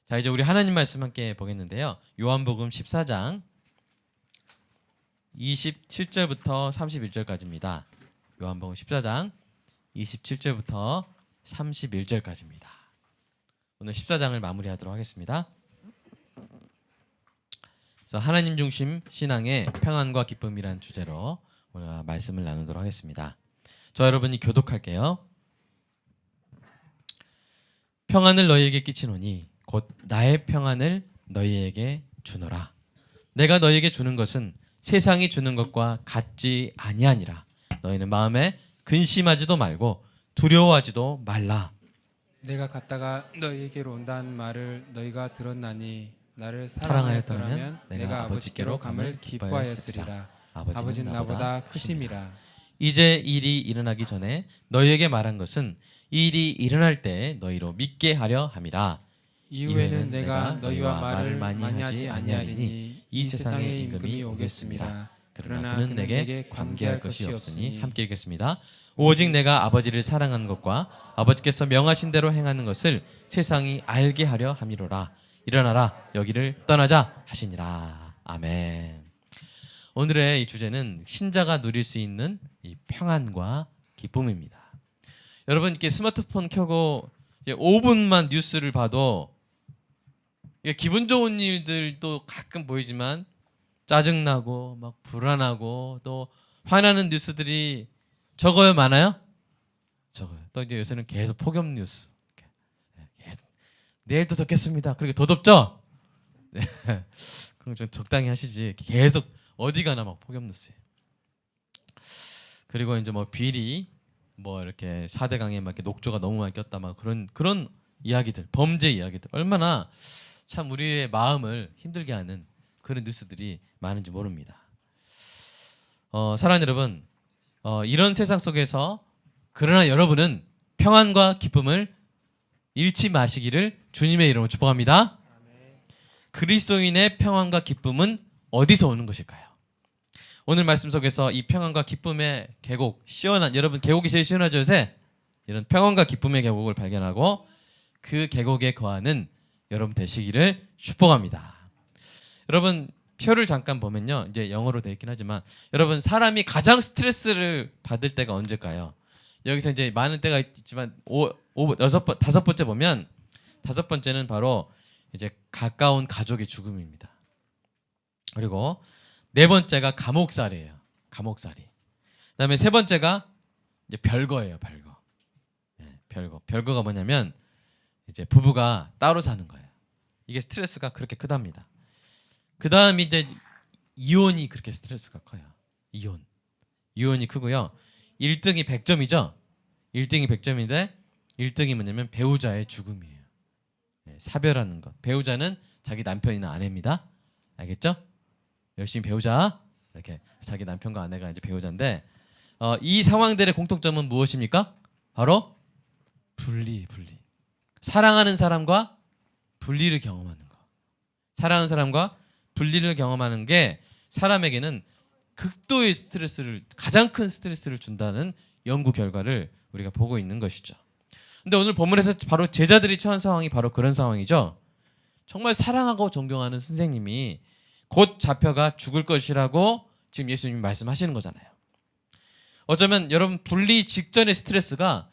자, 이제 우리 하나님 말씀 함께 보겠는데요. 요한복음 14장 27절부터 31절까지입니다. 요한복음 14장 27절부터 31절까지입니다. 오늘 14장을 마무리하도록 하겠습니다. 그래서 하나님 중심 신앙의 평안과 기쁨이란 주제로 오늘 말씀을 나누도록 하겠습니다. 저 여러분이 교독할게요. 평안을 너희에게 끼치노니 곧 나의 평안을 너희에게 주노라. 내가 너희에게 주는 것은 세상이 주는 것과 같지 아니하니라. 너희는 마음에 근심하지도 말고 두려워하지도 말라. 내가 갔다가 너희에게로 온다는 말을 너희가 들었나니 나를 사랑하였더라면 사랑하였더라면 내가 아버지께로 감을 기뻐하였으리라. 아버지는 나보다 크심이라. 이제 일이 일어나기 전에 너희에게 말한 것은 일이 일어날 때 너희로 믿게 하려 함이라. 이후에는 내가 너희와 말을 많이 하지 아니하리니 이 세상의 임금이 오겠습니다. 그러나 그는 내게 관계할 것이 없으니 함께 읽겠습니다. 오직 내가 아버지를 사랑하는 것과 아버지께서 명하신 대로 행하는 것을 세상이 알게 하려 함이로라. 일어나라 여기를 떠나자 하시니라. 아멘. 오늘의 이 주제는 신자가 누릴 수 있는 이 평안과 기쁨입니다. 여러분 이렇게 스마트폰 켜고 5분만 뉴스를 봐도 기분 좋은 일들도 가끔 보이지만 짜증나고 막 불안하고 또 화나는 뉴스들이 적어요, 많아요? 적어요. 또 이제 요새는 계속 폭염 뉴스. 계속 내일도 덥겠습니다. 그렇게 더 덥죠? 네. 그럼 좀 적당히 하시지. 계속 어디 가나 막 폭염 뉴스예요. 그리고 이제 뭐 비리 뭐 이렇게 4대 강에 막 이렇게 녹조가 너무 많이 꼈다 막 그런 이야기들, 범죄 이야기들 얼마나 참 우리의 마음을 힘들게 하는 그런 뉴스들이 많은지 모릅니다. 사랑하는 여러분, 이런 세상 속에서 그러나 여러분은 평안과 기쁨을 잃지 마시기를 주님의 이름으로 축복합니다. 그리스도인의 평안과 기쁨은 어디서 오는 것일까요? 오늘 말씀 속에서 이 평안과 기쁨의 계곡, 시원한, 여러분 계곡이 제일 시원하죠 요새? 이런 평안과 기쁨의 계곡을 발견하고 그 계곡에 거하는 여러분 되시기를 축복합니다. 여러분 표를 잠깐 보면요, 이제 영어로 되어 있긴 하지만 여러분 사람이 가장 스트레스를 받을 때가 언제일까요? 여기서 이제 많은 때가 있지만 다섯 번째 보면 다섯 번째는 바로 이제 가까운 가족의 죽음입니다. 그리고 네 번째가 감옥살이에요. 감옥살이. 그다음에 세 번째가 이제 별거예요. 별거. 네, 별거. 별거가 뭐냐면 이제 부부가 따로 사는 거예요. 이게 스트레스가 그렇게 크답니다. 그다음에 이제 이혼이 그렇게 스트레스가 커요. 이혼이 크고요. 1등이 100점이죠. 1등이 100점인데 1등이 뭐냐면 배우자의 죽음이에요. 네, 사별하는 것. 배우자는 자기 남편이나 아내입니다. 알겠죠? 열심히 배우자. 이렇게 자기 남편과 아내가 이제 배우자인데 이 상황들의 공통점은 무엇입니까? 바로 분리. 사랑하는 사람과 분리를 경험하는 거. 사랑하는 사람과 분리를 경험하는 게 사람에게는 극도의 스트레스를, 가장 큰 스트레스를 준다는 연구 결과를 우리가 보고 있는 것이죠. 근데 오늘 본문에서 바로 제자들이 처한 상황이 바로 그런 상황이죠. 정말 사랑하고 존경하는 선생님이 곧 잡혀가 죽을 것이라고 지금 예수님이 말씀하시는 거잖아요. 어쩌면 여러분 분리 직전의 스트레스가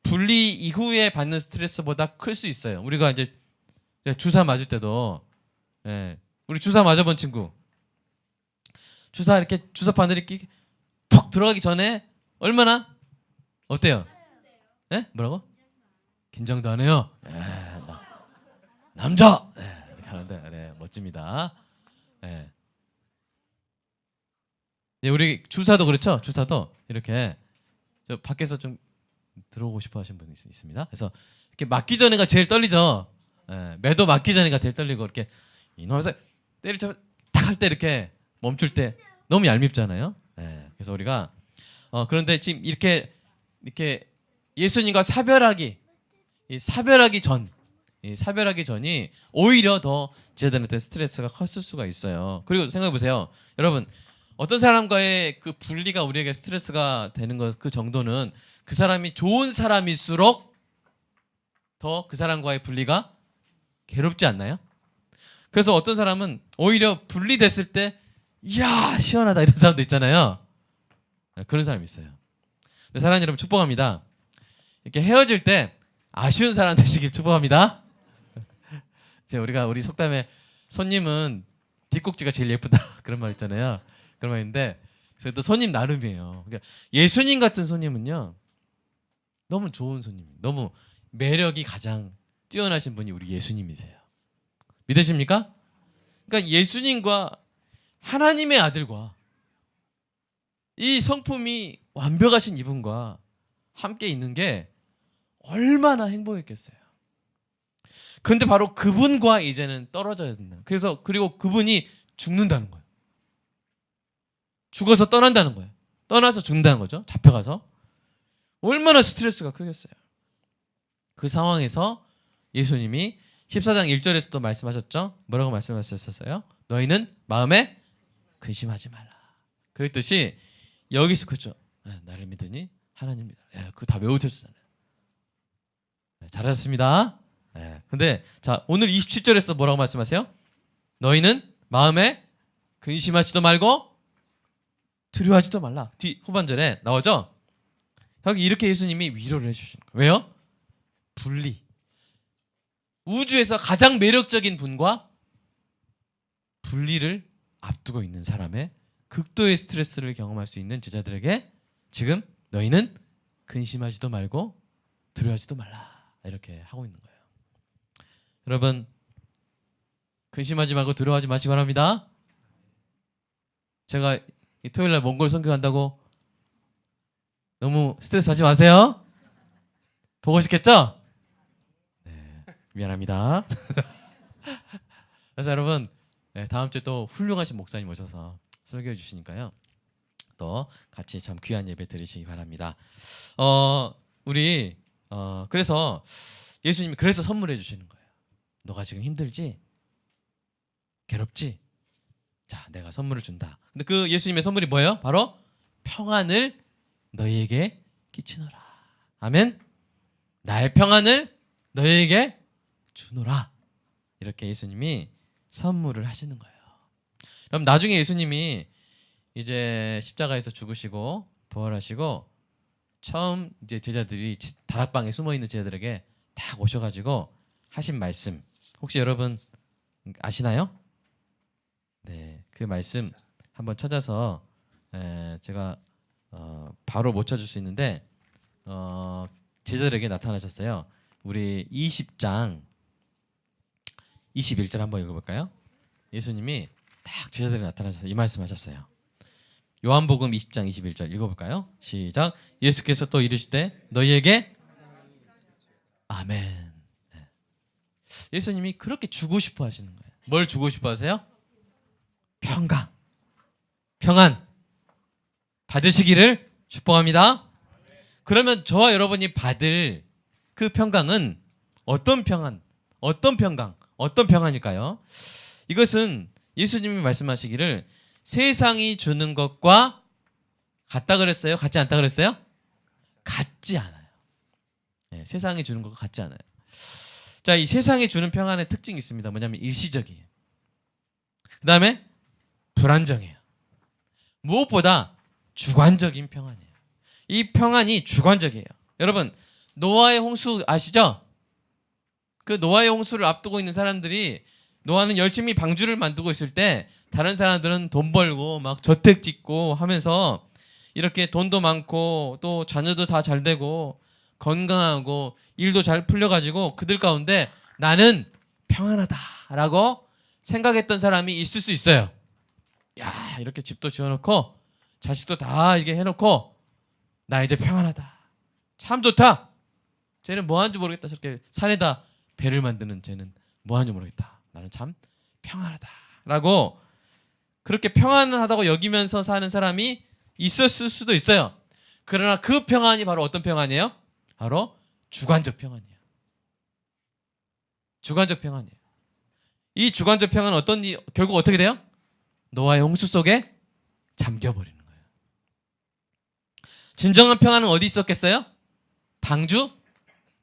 분리 이후에 받는 스트레스보다 클 수 있어요. 우리가 이제 주사 맞을 때도 우리 주사 맞아본 친구 주사 이렇게 주사바늘 이렇게 퍽 들어가기 전에 얼마나 어때요? 네? 뭐라고? 긴장도 안 해요. 남자. 이렇게 하는데 그래, 멋집니다. 우리 주사도 그렇죠. 주사도 이렇게 저 밖에서 좀 들어오고 싶어 하시는 분이 있습니다. 그래서 이렇게 맞기 전에가 제일 떨리죠. 매도 맞기 전에가 제일 떨리고 이렇게 이놈에서 때릴 탁할 때 이렇게 멈출 때 너무 얄밉잖아요. 그래서 우리가 그런데 지금 이렇게 예수님과 사별하기 전이 오히려 더 제자들한테 스트레스가 컸을 수가 있어요. 그리고 생각해 보세요, 여러분. 어떤 사람과의 그 분리가 우리에게 스트레스가 되는 것 그 정도는 그 사람이 좋은 사람일수록 더 그 사람과의 분리가 괴롭지 않나요? 그래서 어떤 사람은 오히려 분리됐을 때 이야 시원하다 이런 사람도 있잖아요. 그런 사람이 있어요. 근데 사랑하는 여러분 축복합니다. 이렇게 헤어질 때 아쉬운 사람 되시길 축복합니다. 우리 속담에 손님은 뒷꼭지가 제일 예쁘다 그런 말 있잖아요. 그런 말인데 그래도 손님 나름이에요. 그러니까 예수님 같은 손님은요 너무 좋은 손님, 너무 매력이 가장 뛰어나신 분이 우리 예수님이세요. 믿으십니까? 그러니까 예수님과 하나님의 아들과 이 성품이 완벽하신 이분과 함께 있는 게 얼마나 행복했겠어요. 근데 바로 그분과 이제는 떨어져야 된다. 그리고 그분이 죽는다는 거예요. 죽어서 떠난다는 거예요. 떠나서 죽는다는 거죠. 잡혀가서. 얼마나 스트레스가 크겠어요. 그 상황에서 예수님이 14장 1절에서도 말씀하셨죠. 뭐라고 말씀하셨어요? 너희는 마음에 근심하지 말라. 그랬듯이 여기서 그렇죠. 나를 믿으니 하나님 믿어. 그거 다 외우셨잖아요. 잘하셨습니다. 근데 자 오늘 27절에서 뭐라고 말씀하세요? 너희는 마음에 근심하지도 말고 두려워하지도 말라. 뒤 후반절에 나오죠? 여기 이렇게 예수님이 위로를 해주시는 거예요. 왜요? 분리. 우주에서 가장 매력적인 분과 분리를 앞두고 있는 사람의 극도의 스트레스를 경험할 수 있는 제자들에게 지금 너희는 근심하지도 말고 두려워하지도 말라 이렇게 하고 있는 거예요. 여러분 근심하지 말고 두려워하지 마시기 바랍니다. 제가 토요일날 몽골 선교한다고 너무 스트레스 하지 마세요. 보고 싶겠죠? 네, 미안합니다. 그래서 여러분 다음 주에 또 훌륭하신 목사님 오셔서 설교해 주시니까요. 또 같이 참 귀한 예배 드리시기 바랍니다. 우리 그래서 예수님이 그래서 선물해 주시는 거예요. 너가 지금 힘들지? 괴롭지? 자, 내가 선물을 준다. 근데 그 예수님의 선물이 뭐예요? 바로 평안을 너희에게 끼치노라. 아멘. 나의 평안을 너희에게 주노라. 이렇게 예수님이 선물을 하시는 거예요. 그럼 나중에 예수님이 이제 십자가에서 죽으시고 부활하시고 처음 이제 제자들이 다락방에 숨어 있는 제자들에게 딱 오셔가지고 하신 말씀 혹시 여러분 아시나요? 네, 그 말씀 한번 찾아서 제가 바로 못 찾을 수 있는데 제자들에게 나타나셨어요. 우리 20장 21절 한번 읽어볼까요? 예수님이 딱 제자들에게 나타나셔서 이 말씀하셨어요. 요한복음 20장 21절 읽어볼까요? 시작. 예수께서 또 이르시되 너희에게 아멘. 예수님이 그렇게 주고 싶어 하시는 거예요. 뭘 주고 싶어 하세요? 평강, 평안 받으시기를 축복합니다. 그러면 저와 여러분이 받을 그 평강은 어떤 평안, 어떤 평강, 어떤 평안일까요? 이것은 예수님이 말씀하시기를 세상이 주는 것과 같다 그랬어요? 같지 않다 그랬어요? 같지 않아요. 네, 세상이 주는 것과 같지 않아요. 자, 이 세상이 주는 평안의 특징이 있습니다. 뭐냐면 일시적이에요. 그 다음에 불안정해요. 무엇보다 주관적인 평안이에요. 이 평안이 주관적이에요. 여러분 노아의 홍수 아시죠? 그 노아의 홍수를 앞두고 있는 사람들이 노아는 열심히 방주를 만들고 있을 때 다른 사람들은 돈 벌고 막 저택 짓고 하면서 이렇게 돈도 많고 또 자녀도 다 잘 되고 건강하고 일도 잘 풀려가지고 그들 가운데 나는 평안하다라고 생각했던 사람이 있을 수 있어요. 야, 이렇게 집도 지어놓고 자식도 다 이게 해놓고 나 이제 평안하다. 참 좋다. 쟤는 뭐 하는지 모르겠다. 저렇게 산에다 배를 만드는 쟤는 뭐 하는지 모르겠다. 나는 참 평안하다라고 그렇게 평안하다고 여기면서 사는 사람이 있었을 수도 있어요. 그러나 그 평안이 바로 어떤 평안이에요? 바로 주관적 평안이에요. 주관적 평안이에요. 이 주관적 평안은 결국 어떻게 돼요? 노아의 홍수 속에 잠겨버리는 거예요. 진정한 평안은 어디 있었겠어요? 방주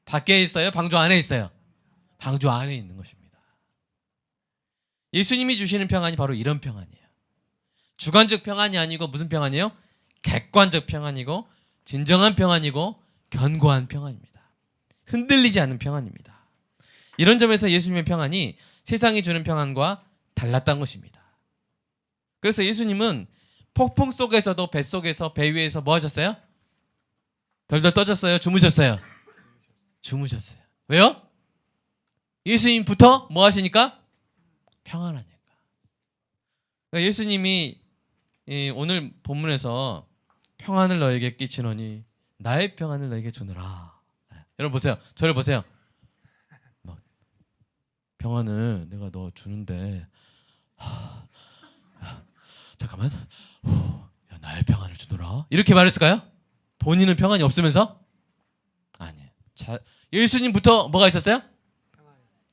밖에 있어요? 방주 안에 있어요? 방주 안에 있는 것입니다. 예수님이 주시는 평안이 바로 이런 평안이에요. 주관적 평안이 아니고 무슨 평안이에요? 객관적 평안이고 진정한 평안이고 견고한 평안입니다. 흔들리지 않는 평안입니다. 이런 점에서 예수님의 평안이 세상이 주는 평안과 달랐던 것입니다. 그래서 예수님은 폭풍 속에서도 뱃속에서 배 위에서 뭐 하셨어요? 덜덜 떠졌어요? 주무셨어요? 주무셨어요. 왜요? 예수님부터 뭐 하시니까? 평안하니까. 그러니까 예수님이 오늘 본문에서 평안을 너에게 끼치노니 나의 평안을 너에게 주느라. 여러분 보세요. 저를 보세요. 막 평안을 내가 너 주는데 잠깐만. 야, 나의 평안을 주노라. 이렇게 말했을까요? 본인은 평안이 없으면서? 아니에요. 예수님부터 뭐가 있었어요?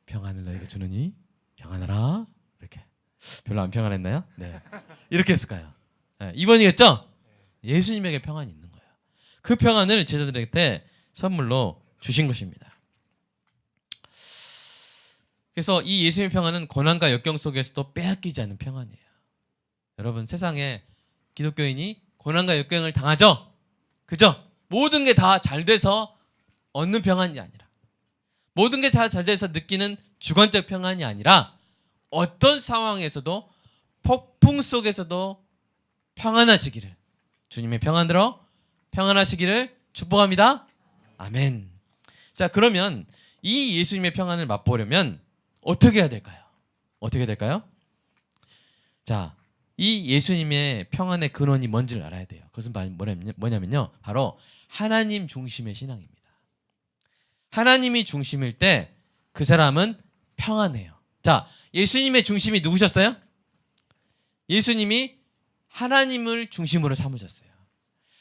평안을 너에게 주느니 평안하라. 이렇게. 별로 안 평안했나요? 네. 이렇게 했을까요? 네, 2번이겠죠? 예수님에게 평안이 있는 거예요. 그 평안을 제자들에게 선물로 주신 것입니다. 그래서 이 예수님의 평안은 고난과 역경 속에서도 빼앗기지 않는 평안이에요. 여러분 세상에 기독교인이 고난과 역경을 당하죠? 그죠? 모든 게 다 잘 돼서 얻는 평안이 아니라 모든 게 잘 돼서 느끼는 주관적 평안이 아니라 어떤 상황에서도 폭풍 속에서도 평안하시기를 주님의 평안으로 평안하시기를 축복합니다. 아멘. 자, 그러면 이 예수님의 평안을 맛보려면 어떻게 해야 될까요? 어떻게 될까요? 자, 이 예수님의 평안의 근원이 뭔지를 알아야 돼요. 그것은 뭐냐면요. 바로 하나님 중심의 신앙입니다. 하나님이 중심일 때 그 사람은 평안해요. 자, 예수님의 중심이 누구셨어요? 예수님이 하나님을 중심으로 삼으셨어요.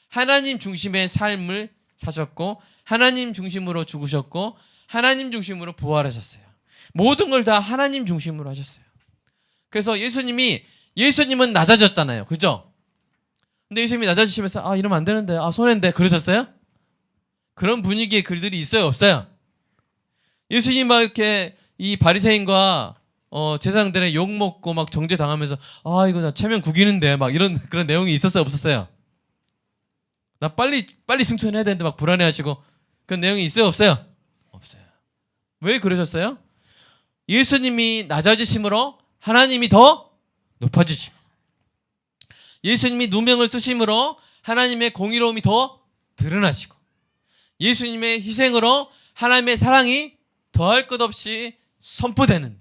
하나님 중심의 삶을 사셨고 하나님 중심으로 죽으셨고 하나님 중심으로 부활하셨어요. 모든 걸 다 하나님 중심으로 하셨어요. 그래서 예수님은 낮아졌잖아요. 그죠? 근데 예수님이 낮아지시면서 이러면 안 되는데 손해인데 그러셨어요? 그런 분위기의 글들이 있어요? 없어요? 예수님 막 이렇게 이 바리새인과 제사장들의 욕 먹고 막 정죄 당하면서 이거 나 체면 구기는데 막 이런 그런 내용이 있었어요? 없었어요? 나 빨리 승천해야 되는데 막 불안해하시고 그런 내용이 있어요? 없어요? 없어요. 왜 그러셨어요? 예수님이 낮아지심으로 하나님이 더 높아지시고 예수님이 누명을 쓰심으로 하나님의 공의로움이 더 드러나시고 예수님의 희생으로 하나님의 사랑이 더할 것 없이 선포되는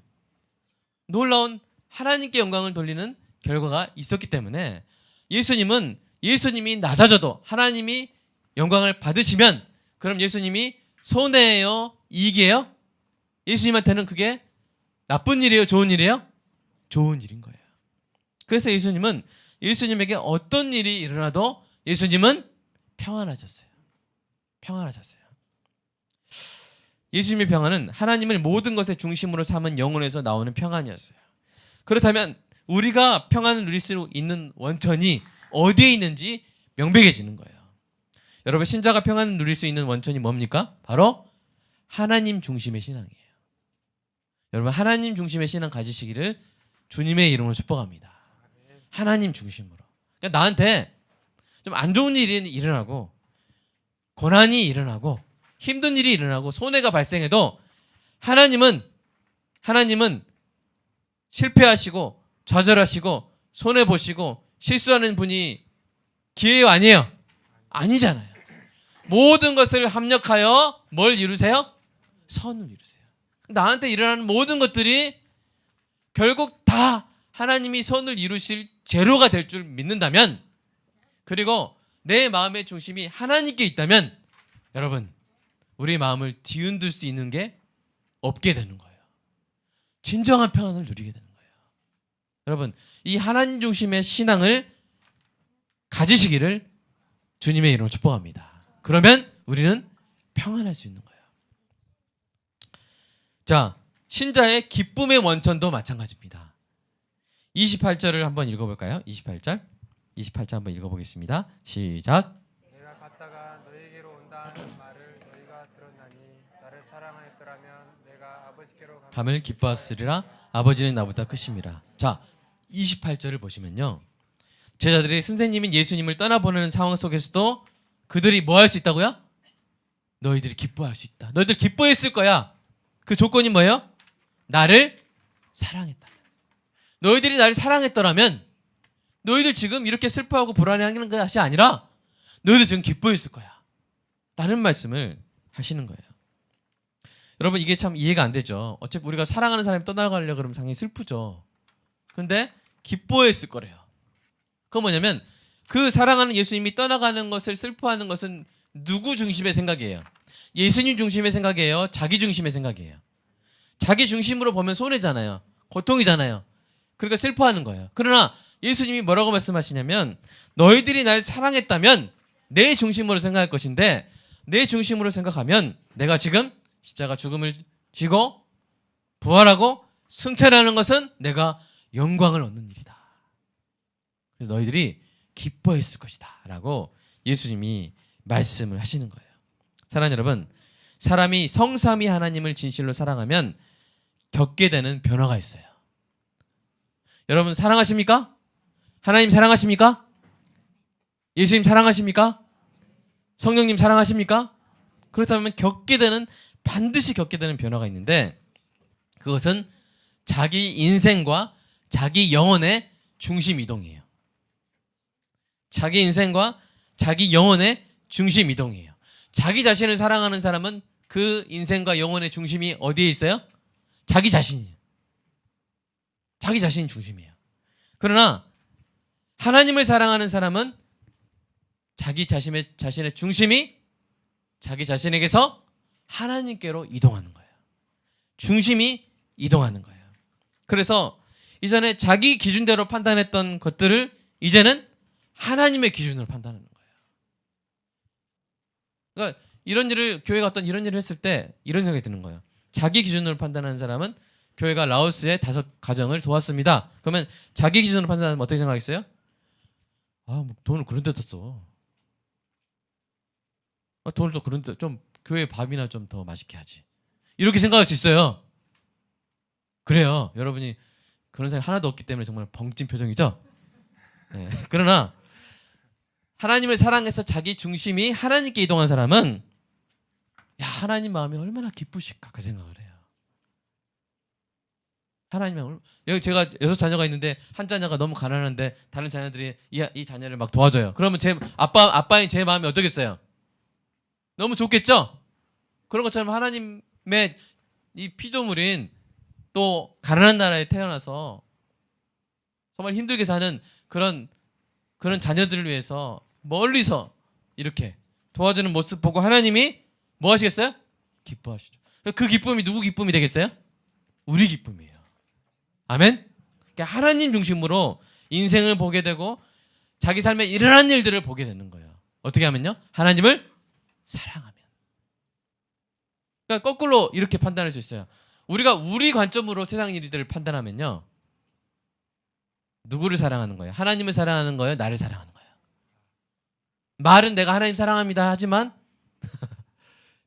놀라운 하나님께 영광을 돌리는 결과가 있었기 때문에 예수님이 낮아져도 하나님이 영광을 받으시면 그럼 예수님이 손해예요? 이익이에요? 예수님한테는 그게 나쁜 일이에요? 좋은 일이에요? 좋은 일인 거예요. 그래서 예수님에게 어떤 일이 일어나도 예수님은 평안하셨어요. 평안하셨어요. 예수님의 평안은 하나님을 모든 것의 중심으로 삼은 영혼에서 나오는 평안이었어요. 그렇다면 우리가 평안을 누릴 수 있는 원천이 어디에 있는지 명백해지는 거예요. 여러분 신자가 평안을 누릴 수 있는 원천이 뭡니까? 바로 하나님 중심의 신앙이에요. 여러분 하나님 중심의 신앙 가지시기를 주님의 이름으로 축복합니다. 하나님 중심으로. 그러니까 나한테 좀 안 좋은 일이 일어나고 고난이 일어나고 힘든 일이 일어나고 손해가 발생해도 하나님은 실패하시고 좌절하시고 손해보시고 실수하는 분이 기회요 아니에요? 아니잖아요. 모든 것을 합력하여 뭘 이루세요? 선을 이루세요. 나한테 일어나는 모든 것들이 결국 다 하나님이 선을 이루실 재료가 될 줄 믿는다면 그리고 내 마음의 중심이 하나님께 있다면 여러분 우리 마음을 뒤흔들 수 있는 게 없게 되는 거예요. 진정한 평안을 누리게 되는 거예요. 여러분 이 하나님 중심의 신앙을 가지시기를 주님의 이름으로 축복합니다. 그러면 우리는 평안할 수 있는 거예요. 자, 신자의 기쁨의 원천도 마찬가지입니다. 28절을 한번 읽어볼까요? 28절 한번 읽어보겠습니다. 시작. 내가 갔다가 너에게로 온다 하는 말을 너희가 내가 들었나니 나를 사랑하였더라면 내가 아버지께로 감을 기뻐하으리라. 아버지는 나보다 크심이라. 자, 28절을 보시면요, 제자들이 선생님인 예수님을 떠나보내는 상황 속에서도 그들이 뭐 할 수 있다고요? 너희들이 기뻐할 수 있다. 너희들 기뻐했을 거야. 그 조건이 뭐예요? 나를 사랑했다. 너희들이 나를 사랑했더라면 너희들 지금 이렇게 슬퍼하고 불안해하는 것이 아니라 너희들 지금 기뻐했을 거야 라는 말씀을 하시는 거예요. 여러분, 이게 참 이해가 안 되죠. 어차피 우리가 사랑하는 사람이 떠나가려고 그러면 당연히 슬프죠. 근데 기뻐했을 거래요. 그건 뭐냐면 그 사랑하는 예수님이 떠나가는 것을 슬퍼하는 것은 누구 중심의 생각이에요? 예수님 중심의 생각이에요? 자기 중심의 생각이에요? 자기 중심으로 보면 손해잖아요. 고통이잖아요. 그러니까 슬퍼하는 거예요. 그러나 예수님이 뭐라고 말씀하시냐면 너희들이 날 사랑했다면 내 중심으로 생각할 것인데 내 중심으로 생각하면 내가 지금 십자가 죽음을 지고 부활하고 승천하는 것은 내가 영광을 얻는 일이다. 그래서 너희들이 기뻐했을 것이다 라고 예수님이 말씀을 하시는 거예요. 사랑하는 여러분, 사람이 성삼위 하나님을 진실로 사랑하면 겪게 되는 변화가 있어요. 여러분 사랑하십니까? 하나님 사랑하십니까? 예수님 사랑하십니까? 성령님 사랑하십니까? 그렇다면 반드시 겪게 되는 변화가 있는데 그것은 자기 인생과 자기 영혼의 중심 이동이에요. 자기 인생과 자기 영혼의 중심 이동이에요. 자기 자신을 사랑하는 사람은 그 인생과 영혼의 중심이 어디에 있어요? 자기 자신이에요. 자기 자신이 중심이에요. 그러나 하나님을 사랑하는 사람은 자기 자신의 중심이 자기 자신에게서 하나님께로 이동하는 거예요. 중심이 이동하는 거예요. 그래서 이전에 자기 기준대로 판단했던 것들을 이제는 하나님의 기준으로 판단하는 거예요. 그러니까 교회가 어떤 이런 일을 했을 때 이런 생각이 드는 거예요. 자기 기준으로 판단하는 사람은 교회가 라오스의 5가정을 도왔습니다. 그러면 자기 기준으로 판단하면 어떻게 생각했어요? 뭐 돈을 그런 데다 써. 돈을 또 그런 데 좀 교회 밥이나 좀 더 맛있게 하지. 이렇게 생각할 수 있어요. 그래요. 여러분이 그런 생각 하나도 없기 때문에 정말 벙찐 표정이죠. 네. 그러나 하나님을 사랑해서 자기 중심이 하나님께 이동한 사람은 하나님 마음이 얼마나 기쁘실까 그 생각을 해요. 하나님은 여기 제가 6자녀가 있는데 한 자녀가 너무 가난한데 다른 자녀들이 이 자녀를 막 도와줘요. 그러면 제 아빠인 제 마음이 어떻겠어요? 너무 좋겠죠? 그런 것처럼 하나님의 이 피조물인 또 가난한 나라에 태어나서 정말 힘들게 사는 그런 자녀들을 위해서 멀리서 이렇게 도와주는 모습 보고 하나님이 뭐 하시겠어요? 기뻐하시죠. 그 기쁨이 누구 기쁨이 되겠어요? 우리 기쁨이에요. 아멘? 그러니까 하나님 중심으로 인생을 보게 되고 자기 삶에 일어난 일들을 보게 되는 거예요. 어떻게 하면요? 하나님을 사랑하면. 그러니까 거꾸로 이렇게 판단할 수 있어요. 우리가 우리 관점으로 세상 일들을 판단하면요, 누구를 사랑하는 거예요? 하나님을 사랑하는 거예요? 나를 사랑하는 거예요? 말은 내가 하나님 사랑합니다 하지만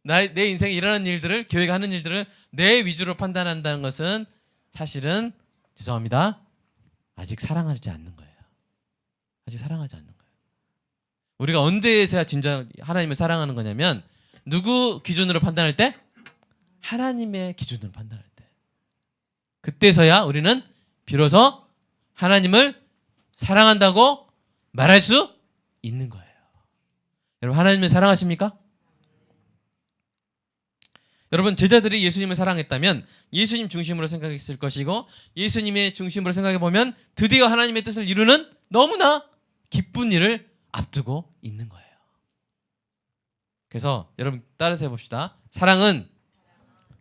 내 인생에 일어나는 일들을, 교회가 하는 일들을 내 위주로 판단한다는 것은 사실은 죄송합니다, 아직 사랑하지 않는 거예요. 아직 사랑하지 않는 거예요. 우리가 언제에서야 진짜 하나님을 사랑하는 거냐면 누구 기준으로 판단할 때? 하나님의 기준으로 판단할 때. 그때서야 우리는 비로소 하나님을 사랑한다고 말할 수 있는 거예요. 여러분 하나님을 사랑하십니까? 여러분 제자들이 예수님을 사랑했다면 예수님 중심으로 생각했을 것이고 예수님의 중심으로 생각해 보면 드디어 하나님의 뜻을 이루는 너무나 기쁜 일을 앞두고 있는 거예요. 그래서 여러분 따라서 해봅시다. 사랑은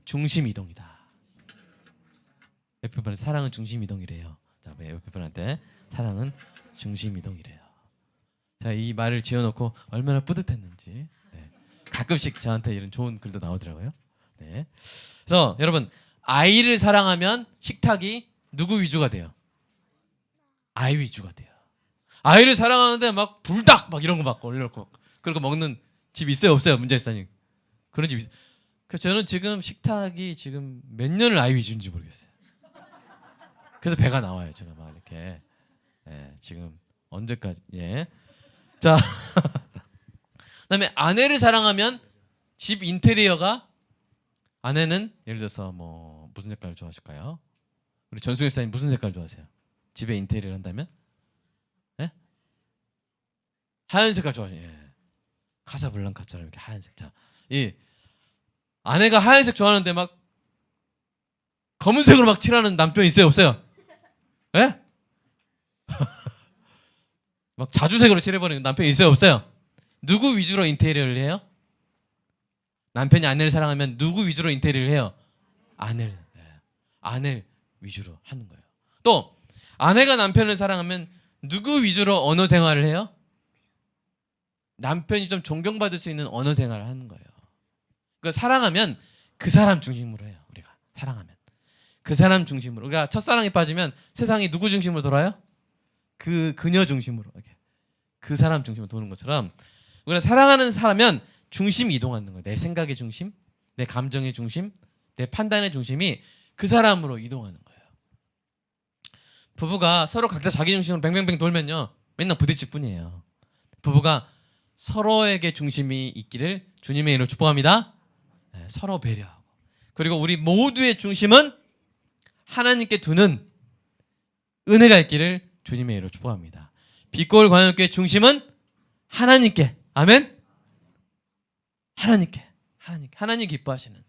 중심 이동이다. 옆에 분한테 사랑은 중심 이동이래요. 자, 옆에 분한테 사랑은 중심 이동이래요. 자, 이 말을 지어놓고 얼마나 뿌듯했는지. 네. 가끔씩 저한테 이런 좋은 글도 나오더라고요. 네. 그래서 여러분 아이를 사랑하면 식탁이 누구 위주가 돼요? 아이 위주가 돼요. 아이를 사랑하는데 막 불닭 막 이런 거 막 올려놓고 그런 거 먹는 집 있어요 없어요? 문제일사님 그런 집 있어요. 저는 지금 식탁이 지금 몇 년을 아이 위주인지 모르겠어요. 그래서 배가 나와요. 제가 막 이렇게 지금 언제까지 자 그다음에 아내를 사랑하면 집 인테리어가 아내는 예를 들어서 뭐 무슨 색깔 좋아하실까요? 우리 전승일 사님 무슨 색깔 좋아하세요? 집에 인테리어를 한다면? 하얀 색깔 좋아하세요. 카사블랑카처럼 이렇게 하얀색. 자, 이 아내가 하얀색 좋아하는데 막 검은색으로 막 칠하는 남편 있어요, 없어요? 예? 막 자주색으로 칠해버리는 남편 있어요, 없어요? 누구 위주로 인테리어를 해요? 남편이 아내를 사랑하면 누구 위주로 인테리어를 해요? 아내를. 아내 위주로 하는 거예요. 또 아내가 남편을 사랑하면 누구 위주로 언어 생활을 해요? 남편이 좀 존경받을 수 있는 언어 생활을 하는 거예요. 그러니까 사랑하면 그 사람 중심으로 해요. 우리가 사랑하면 그 사람 중심으로. 우리가 첫사랑에 빠지면 세상이 누구 중심으로 돌아요? 그녀 중심으로. 이렇게. 그 사람 중심으로 도는 것처럼 우리가 사랑하는 사람은 중심이 이동하는 거예요. 내 생각의 중심, 내 감정의 중심, 내 판단의 중심이 그 사람으로 이동하는 거예요. 부부가 서로 각자 자기 중심으로 뱅뱅뱅 돌면요 맨날 부딪힐 뿐이에요. 부부가 서로에게 중심이 있기를 주님의 이름으로 축복합니다. 서로 배려하고 그리고 우리 모두의 중심은 하나님께 두는 은혜가 있기를 주님의 이름으로 축복합니다. 빛골 광역교회 중심은 하나님께. 아멘. 하나님 기뻐하시는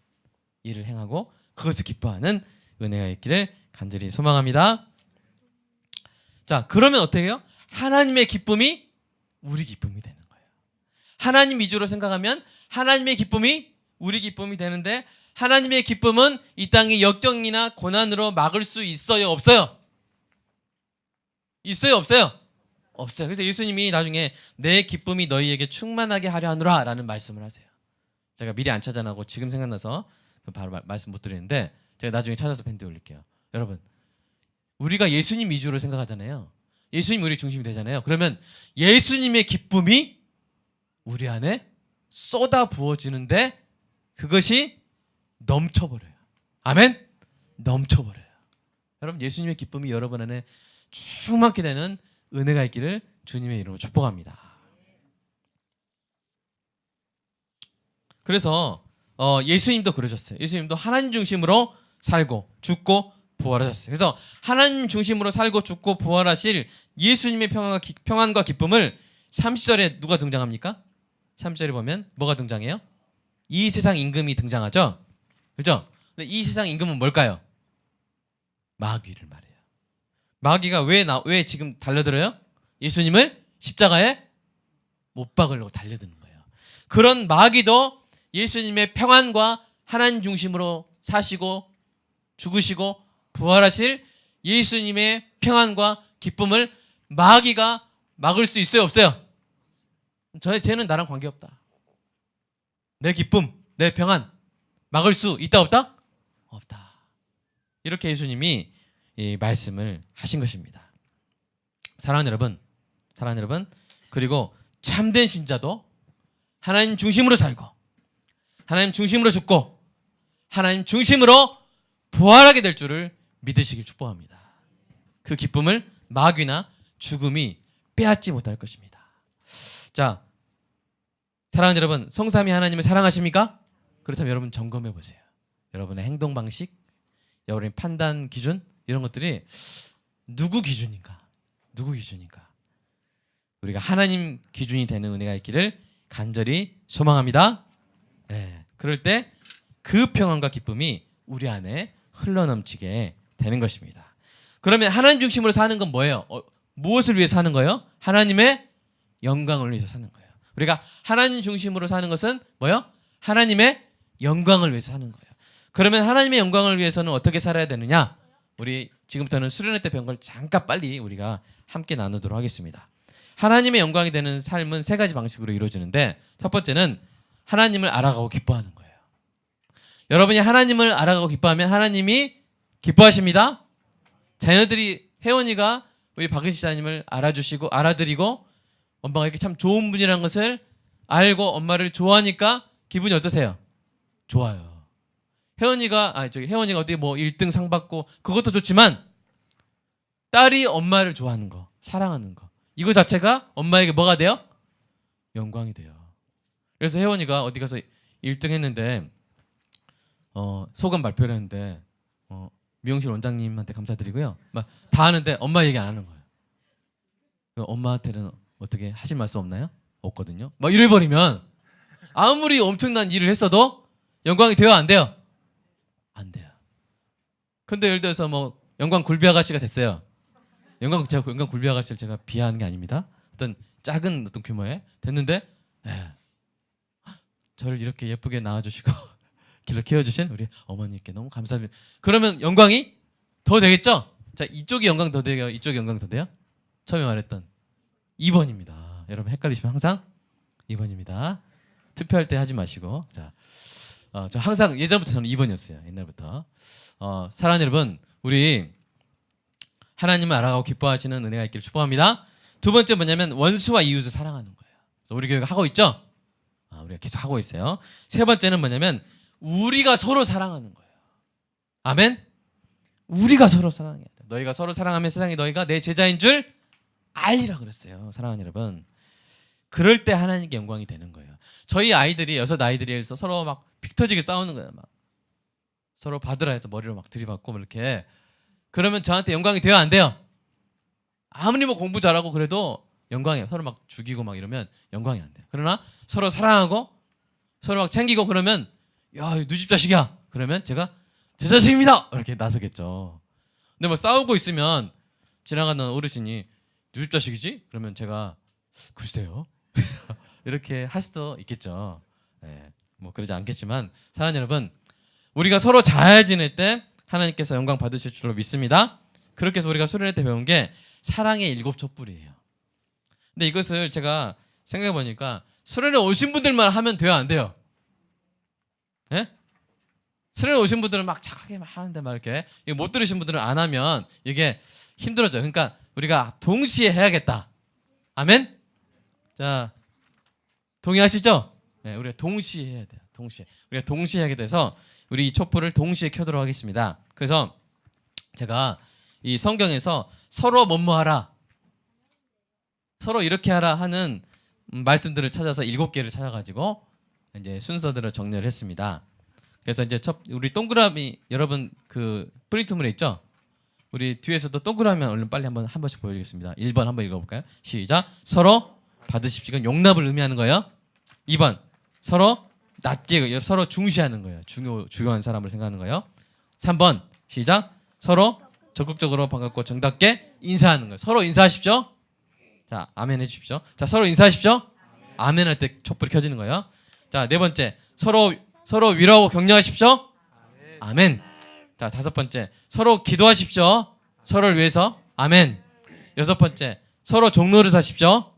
일을 행하고 그것을 기뻐하는 은혜가 있기를 간절히 소망합니다. 자, 그러면 어떻게 해요? 하나님의 기쁨이 우리 기쁨이 되는 거예요. 하나님 위주로 생각하면 하나님의 기쁨이 우리 기쁨이 되는데 하나님의 기쁨은 이 땅의 역경이나 고난으로 막을 수 있어요, 없어요? 있어요, 없어요? 없어요. 그래서 예수님이 나중에 내 기쁨이 너희에게 충만하게 하려 하노라 라는 말씀을 하세요. 제가 미리 안 찾아나고 지금 생각나서 바로 말씀 못 드리는데 제가 나중에 찾아서 밴드 올릴게요. 여러분, 우리가 예수님 위주로 생각하잖아요. 예수님 우리 중심이 되잖아요. 그러면 예수님의 기쁨이 우리 안에 쏟아 부어지는데 그것이 넘쳐버려요. 아멘? 넘쳐버려요. 여러분, 예수님의 기쁨이 여러분 안에 충만케 되는 은혜가 있기를 주님의 이름으로 축복합니다. 그래서 예수님도 그러셨어요. 예수님도 하나님 중심으로 살고 죽고 부활하셨어요. 그래서 하나님 중심으로 살고 죽고 부활하실 예수님의 평안과 기쁨을 30절에 누가 등장합니까? 30절에 보면 뭐가 등장해요? 이 세상 임금이 등장하죠. 그렇죠? 근데 이 세상 임금은 뭘까요? 마귀를 말해요. 마귀가 왜 지금 달려들어요? 예수님을 십자가에 못 박으려고 달려드는 거예요. 그런 마귀도 예수님의 평안과 하나님 중심으로 사시고 죽으시고 부활하실 예수님의 평안과 기쁨을 마귀가 막을 수 있어요, 없어요? 쟤는 나랑 관계없다. 내 기쁨, 내 평안 막을 수 있다, 없다? 없다. 이렇게 예수님이 이 말씀을 하신 것입니다. 사랑하는 여러분, 그리고 참된 신자도 하나님 중심으로 살고 하나님 중심으로 죽고 하나님 중심으로 부활하게 될 줄을 믿으시길 축복합니다. 그 기쁨을 마귀나 죽음이 빼앗지 못할 것입니다. 자, 사랑하는 여러분, 성삼위 하나님을 사랑하십니까? 그렇다면 여러분 점검해 보세요. 여러분의 행동 방식, 여러분의 판단 기준 이런 것들이 누구 기준인가? 우리가 하나님 기준이 되는 은혜가 있기를 간절히 소망합니다. 그럴 때 그 평안과 기쁨이 우리 안에 흘러넘치게 되는 것입니다. 그러면 하나님 중심으로 사는 건 뭐예요? 무엇을 위해서 사는 거예요? 하나님의 영광을 위해서 사는 거예요. 우리가 하나님 중심으로 사는 것은 뭐예요? 하나님의 영광을 위해서 사는 거예요. 그러면 하나님의 영광을 위해서는 어떻게 살아야 되느냐? 우리 지금부터는 수련회 때 배운 걸 잠깐 빨리 우리가 함께 나누도록 하겠습니다. 하나님의 영광이 되는 삶은 세 가지 방식으로 이루어지는데 첫 번째는 하나님을 알아가고 기뻐하는 거예요. 여러분이 하나님을 알아가고 기뻐하면 하나님이 기뻐하십니다. 자녀들이 혜원이가 우리 박은시 자님을 알아주시고 알아드리고 엄마가 이렇게 참 좋은 분이라는 것을 알고 엄마를 좋아하니까 기분이 어떠세요? 좋아요. 혜원이가 어디 뭐 1등 상 받고 그것도 좋지만 딸이 엄마를 좋아하는 거, 사랑하는 거. 이거 자체가 엄마에게 뭐가 돼요? 영광이 돼요. 그래서 혜원이가 어디 가서 1등 했는데 소감 발표를 했는데 미용실 원장님한테 감사드리고요. 막 다 하는데 엄마 얘기 안 하는 거예요. 엄마한테는 어떻게 하실 말씀 없나요? 없거든요. 막 이래버리면 아무리 엄청난 일을 했어도 영광이 돼요, 안 돼요? 안 돼요. 근데 예를 들어서 뭐 영광 굴비 아가씨가 됐어요. 영광 굴비 아가씨를 제가 비하하는 게 아닙니다. 어떤 작은 어떤 규모에 됐는데 저를 이렇게 예쁘게 낳아주시고 길을 키워주신 우리 어머니께 너무 감사합니다. 그러면 영광이 더 되겠죠? 자, 이쪽이 영광 더 돼요? 이쪽이 영광 더 돼요? 처음에 말했던 2번입니다. 여러분 헷갈리시면 항상 2번입니다. 투표할 때 하지 마시고. 자, 저 항상 예전부터 저는 2번이었어요. 옛날부터. 사랑하는 여러분, 우리 하나님을 알아가고 기뻐하시는 은혜가 있기를 축복합니다. 두 번째 뭐냐면 원수와 이웃을 사랑하는 거예요. 그래서 우리 교회가 하고 있죠? 우리가 계속 하고 있어요. 세 번째는 뭐냐면 우리가 서로 사랑하는 거예요. 아멘? 우리가 서로 사랑해야 돼. 너희가 서로 사랑하면 세상에 너희가 내 제자인 줄 알리라 그랬어요. 사랑하는 여러분. 그럴 때 하나님께 영광이 되는 거예요. 저희 아이들이 6아이들이 서로 막 픽 터지게 싸우는 거예요. 막 서로 받으라 해서 머리로 막 들이받고 이렇게. 그러면 저한테 영광이 돼요, 안 돼요? 아무리 뭐 공부 잘하고 그래도 영광이에요. 서로 막 죽이고 막 이러면 영광이 안 돼요. 그러나 서로 사랑하고 서로 막 챙기고 그러면 야, 누 집 자식이야. 그러면 제가 제 자식입니다. 이렇게 나서겠죠. 근데 뭐 싸우고 있으면 지나가는 어르신이 누 집 자식이지? 그러면 제가 글쎄요. 이렇게 할 수도 있겠죠. 네, 뭐 그러지 않겠지만 사랑하는 여러분, 우리가 서로 잘 지낼 때 하나님께서 영광 받으실 줄로 믿습니다. 그렇게 해서 우리가 수련회 때 배운 게 사랑의 7 촛불이에요. 근데 이것을 제가 생각해 보니까 수련회 오신 분들만 하면 돼요, 안 돼요? 예? 수련회 오신 분들은 막 착하게 막 하는데 막 이렇게 이거 못 들으신 분들은 안 하면 이게 힘들어져요. 그러니까 우리가 동시에 해야겠다. 아멘? 자, 동의하시죠? 네, 우리가 동시에 해야 돼요. 동시에. 우리가 동시에 하게 돼서 우리 이 촛불을 동시에 켜도록 하겠습니다. 그래서 제가 이 성경에서 서로 뭐뭐하라, 서로 이렇게 하라 하는 말씀들을 찾아서 7개를 찾아가지고 이제 순서들을 정리를 했습니다. 그래서 이제 우리 동그라미 여러분 그 프린트물에 있죠? 우리 뒤에서도 동그라미 얼른 빨리 한 번씩 보여주겠습니다. 1번 한번 읽어볼까요? 시작. 서로 받으십시오. 이건 용납을 의미하는 거예요. 2번 서로 낮게 서로 중시하는 거예요. 중요한 사람을 생각하는 거예요. 3번 시작. 서로 적극적으로 반갑고 정답게 인사하는 거예요. 서로 인사하십시오. 자, 아멘 해주십시오. 자, 서로 인사하십시오. 아멘 할 때 촛불이 켜지는 거예요. 자, 4번째 서로 위로하고 격려하십시오. 아멘. 자, 5번째 서로 기도하십시오. 서로를 위해서. 아멘. 6번째 서로 종로를 사십시오.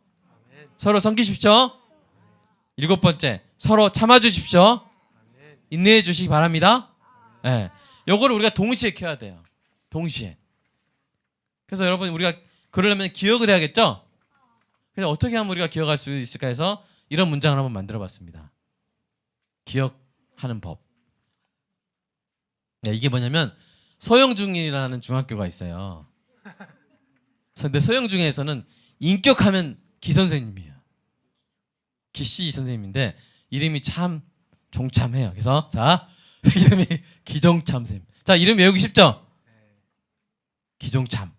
서로 섬기십시오. 7번째 서로 참아주십시오. 인내해 주시기 바랍니다. 네. 요거를 우리가 동시에 켜야 돼요. 동시에. 그래서 여러분 우리가 그러려면 기억을 해야겠죠. 그래서 어떻게 하면 우리가 기억할 수 있을까 해서 이런 문장을 한번 만들어봤습니다. 기억하는 법. 네, 이게 뭐냐면 서영중이라는 중학교가 있어요. 근데 서영중에서는 인격하면 기 선생님이에요. 기씨 선생님인데 이름이 참 종참해요. 그래서 자, 이름이 기종참 쌤. 자, 이름 외우기 쉽죠? 기종참.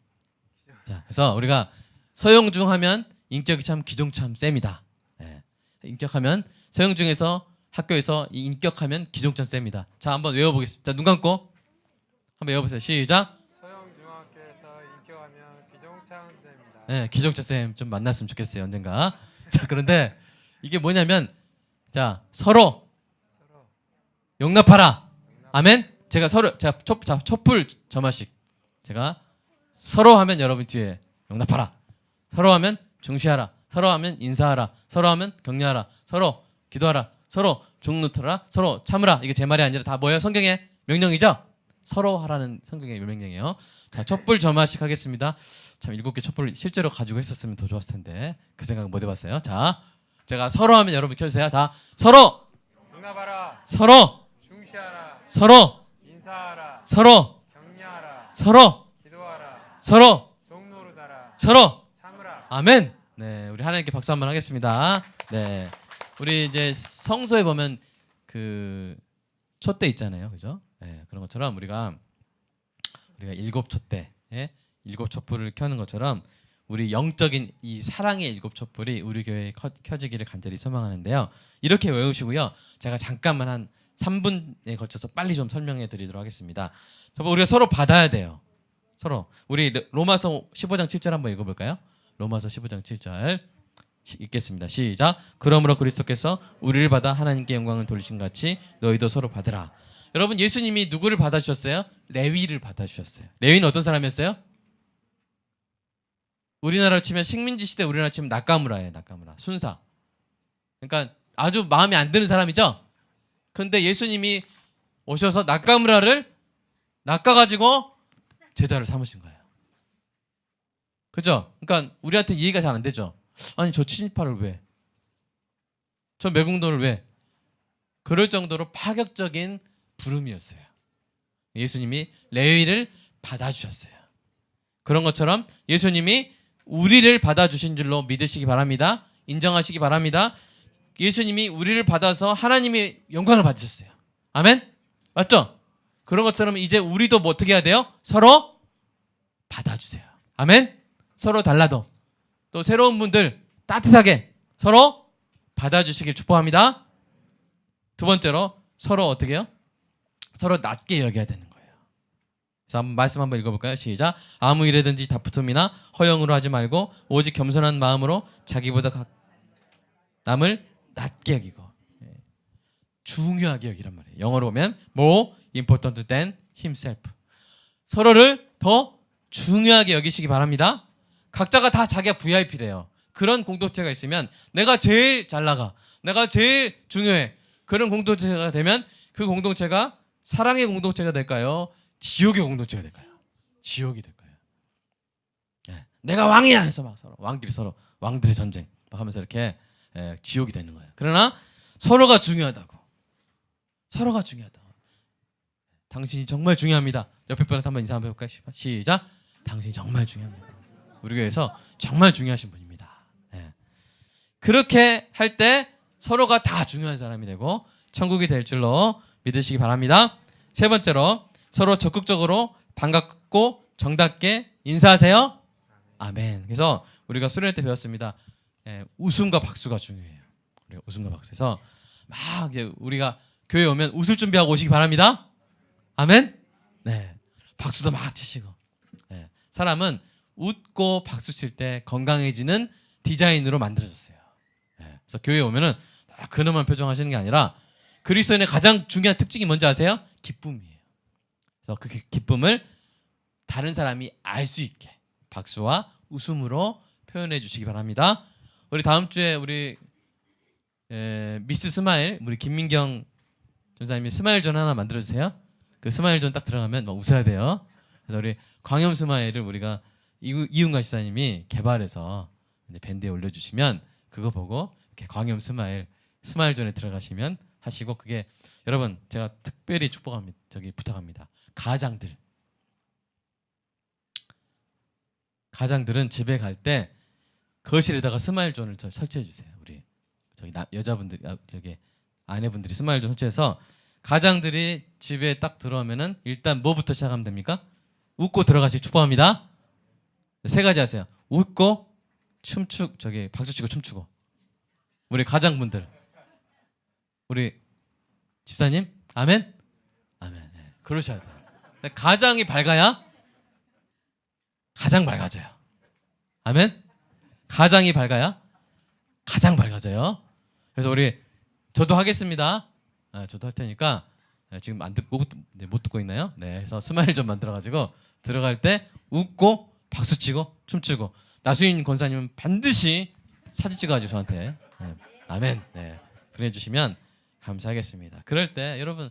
자, 그래서 우리가 서영중 하면 인격이 참 기종참 쌤이다. 네. 인격하면 서영중에서 학교에서 인격하면 기종참 쌤이다. 자, 한번 외워보겠습니다. 자, 눈 감고 한번 외워보세요. 시작. 서영중학교에서 인격하면 기종창 쌤입니다. 네, 기종참 쌤 좀 만났으면 좋겠어요, 언젠가. 자, 그런데 이게 뭐냐면 자, 서로 용납하라. 아멘. 제가 촛불 점화식. 제가 서로 하면 여러분 뒤에 용납하라. 서로 하면 중시하라. 서로 하면 인사하라. 서로 하면 격려하라. 서로 기도하라. 서로 종노트라. 서로 참으라. 이게 제 말이 아니라 다 뭐예요? 성경의 명령이죠? 서로 하라는 성경의 명령이에요. 자, 촛불 점화식 하겠습니다. 참 7개 촛불 실제로 가지고 했었으면 더 좋았을 텐데 그 생각 못 해봤어요. 자, 제가 서로 하면 여러분 켜주세요. 자, 서로 용납하라. 서로 서로 인사하라. 서로 격려하라. 서로 기도하라. 서로 종노릇하라. 서로 참으라. 아멘. 네, 우리 하나님께 박수 한번 하겠습니다. 네, 우리 이제 성서에 보면 그 촛대 있잖아요, 그죠? 네, 그런 것처럼 우리가 일곱 촛대, 예? 일곱 촛불을 켜는 것처럼 우리 영적인 이 사랑의 일곱 촛불이 우리 교회에 켜지기를 간절히 소망하는데요. 이렇게 외우시고요. 제가 잠깐만 한 3분에 걸쳐서 빨리 좀 설명해 드리도록 하겠습니다. 우리가 서로 받아야 돼요. 서로. 우리 로마서 15장 7절 한번 읽어볼까요? 로마서 15장 7절 읽겠습니다. 시작. 그러므로 그리스도께서 우리를 받아 하나님께 영광을 돌리신 같이 너희도 서로 받으라. 여러분, 예수님이 누구를 받아주셨어요? 레위를 받아주셨어요. 레위는 어떤 사람이었어요? 우리나라로 치면 식민지 시대, 우리나라 치면 나카무라예요. 나카무라, 순사. 그러니까 아주 마음에 안 드는 사람이죠. 근데 예수님이 오셔서 나카무라를 낚아가지고 제자를 삼으신 거예요. 그죠? 그러니까 우리한테 이해가 잘 안 되죠. 아니, 저 친일파를 왜? 저 매국노를 왜? 그럴 정도로 파격적인 부름이었어요. 예수님이 레위를 받아주셨어요. 그런 것처럼 예수님이 우리를 받아주신 줄로 믿으시기 바랍니다. 인정하시기 바랍니다. 예수님이 우리를 받아서 하나님의 영광을 받으셨어요. 아멘? 맞죠? 그런 것처럼 이제 우리도 뭐 어떻게 해야 돼요? 서로 받아주세요. 아멘? 서로 달라도 또 새로운 분들 따뜻하게 서로 받아주시길 축복합니다. 두 번째로 서로 어떻게 해요? 서로 낮게 여겨야 되는 거예요. 그래서 한번 말씀 한번 읽어볼까요? 시작. 아무 일에든지 다툼이나 허영으로 하지 말고 오직 겸손한 마음으로 자기보다 남을 낮게 여기고 중요하게 여기란 말이에요. 영어로 보면 more important than himself. 서로를 더 중요하게 여기시기 바랍니다. 각자가 다 자기가 VIP래요. 그런 공동체가 있으면 내가 제일 잘 나가, 내가 제일 중요해. 그런 공동체가 되면 그 공동체가 사랑의 공동체가 될까요? 지옥의 공동체가 될까요? 지옥이 될까요? 예. 내가 왕이야 해서 막 서로 왕들의 전쟁 막 하면서 이렇게 지옥이 되는 거예요. 그러나 서로가 중요하다고. 서로가 중요하다고. 당신이 정말 중요합니다. 옆에 분한테 한번 인사 한번 해볼까요? 시작. 당신이 정말 중요합니다. 우리 교회에서 정말 중요하신 분입니다. 예. 그렇게 할 때 서로가 다 중요한 사람이 되고 천국이 될 줄로 믿으시기 바랍니다. 세 번째로 서로 적극적으로 반갑고 정답게 인사하세요. 아멘. 그래서 우리가 수련회 때 배웠습니다. 웃음과 박수가 중요해요. 우리가 웃음과 박수에서 막 우리가 교회 오면 웃을 준비하고 오시기 바랍니다. 아멘. 네. 박수도 막 치시고. 네. 사람은 웃고 박수 칠 때 건강해지는 디자인으로 만들어졌어요. 네. 그래서 교회에 오면은 근엄한 표정 하시는 게 아니라 그리스도인의 가장 중요한 특징이 뭔지 아세요? 기쁨이에요. 그래서 그 기쁨을 다른 사람이 알 수 있게 박수와 웃음으로 표현해 주시기 바랍니다. 우리 다음 주에 우리 미스 스마일 우리 김민경 전사님이 스마일 존 하나 만들어 주세요. 그 스마일 존 딱 들어가면 막 웃어야 돼요. 그래서 우리 광염 스마일을 우리가 이윤가 시사님이 개발해서 밴드에 올려주시면 그거 보고 이렇게 광염 스마일 존에 들어가시면 하시고 그게 여러분 제가 특별히 축복합니다. 부탁합니다. 가장들은 집에 갈 때 거실에다가 스마일 존을 설치해 주세요. 우리 여자분들 아내분들이 스마일 존 설치해서 가장들이 집에 딱 들어오면은 일단 뭐부터 시작하면 됩니까? 웃고 들어가시기 축복합니다. 세 가지 하세요. 웃고 박수치고 춤추고. 우리 가장분들, 우리 집사님, 아멘, 아멘. 네, 그러셔야 돼요. 가장이 밝아야 가장 밝아져요. 아멘. 가장이 밝아야 가장 밝아져요. 그래서 저도 하겠습니다. 저도 할 테니까 지금 못 듣고 있나요? 네, 그래서 스마일 좀 만들어가지고 들어갈 때 웃고 박수치고 춤추고 나수인 권사님은 반드시 사진 찍어가지고 저한테 아멘 보내주시면 감사하겠습니다. 그럴 때 여러분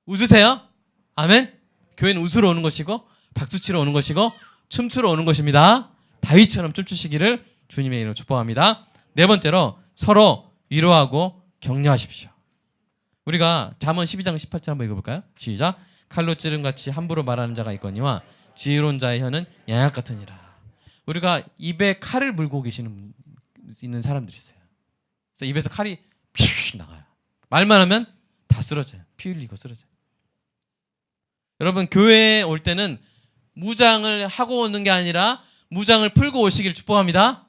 웃으세요. 아멘. 교회는 웃으러 오는 것이고 박수치러 오는 것이고 춤추러 오는 것입니다. 다윗처럼 춤추시기를 주님의 이름으로 축복합니다. 네 번째로 서로 위로하고 격려하십시오. 우리가 잠언 12장 18절 한번 읽어볼까요? 시작. 칼로 찌름같이 함부로 말하는 자가 있거니와 지혜로운 자의 혀는 양약 같으니라. 우리가 입에 칼을 물고 있는 사람들이 있어요. 그래서 입에서 칼이 퓨 나가요. 말만 하면 다 쓰러져요. 피 흘리고 쓰러져요. 여러분 교회에 올 때는 무장을 하고 오는 게 아니라 무장을 풀고 오시길 축복합니다.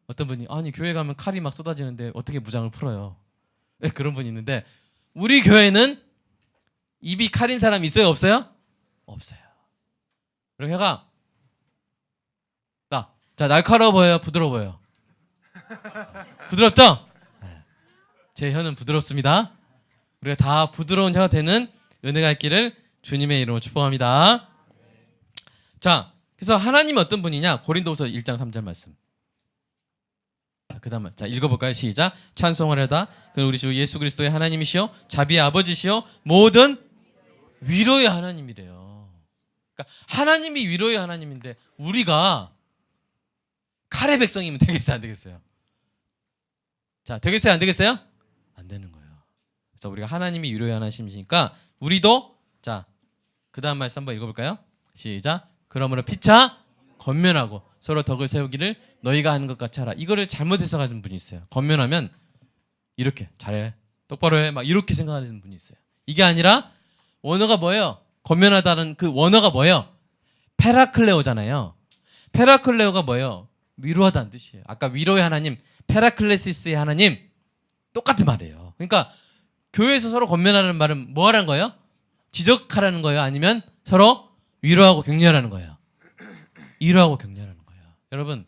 어떤 분이 아니 교회 가면 칼이 막 쏟아지는데 어떻게 무장을 풀어요? 네, 그런 분이 있는데 우리 교회는 입이 칼인 사람 있어요? 없어요? 없어요. 그리고 혀가 자 날카로워 보여요? 부드러워 보여요? 부드럽죠? 네. 제 혀는 부드럽습니다. 우리가 다 부드러운 혀가 되는 은혜가 있기를 주님의 이름으로 축복합니다. 자, 그래서 하나님이 어떤 분이냐? 고린도후서 1장 3절 말씀. 자, 그다음 자 읽어볼까요? 시작. 찬송하려다 그는 우리 주 예수 그리스도의 하나님이시요 자비의 아버지시요 모든 위로의 하나님이래요. 그러니까 하나님이 위로의 하나님인데 우리가 칼의 백성이면 되겠어요? 안 되겠어요? 자, 되겠어요? 안 되겠어요? 안 되는 거예요. 그래서 우리가 하나님이 위로의 하나님이시니까 우리도 자, 그다음 말씀 한번 읽어볼까요? 시작. 그러므로 피차 권면하고 서로 덕을 세우기를 너희가 하는 것 같이 하라. 이거를 잘못 해석하는 분이 있어요. 권면하면 이렇게 잘해, 똑바로 해, 막 이렇게 생각하는 분이 있어요. 이게 아니라 원어가 뭐예요? 권면하다는 그 원어가 뭐예요? 페라클레오잖아요. 페라클레오가 뭐예요? 위로하다는 뜻이에요. 아까 위로의 하나님, 페라클레시스의 하나님 똑같은 말이에요. 그러니까 교회에서 서로 권면하는 말은 뭐 하라는 거예요? 지적하라는 거예요? 아니면 서로 위로하고 격려하라는 거예요? 위로하고 격려하라는 거예요. 여러분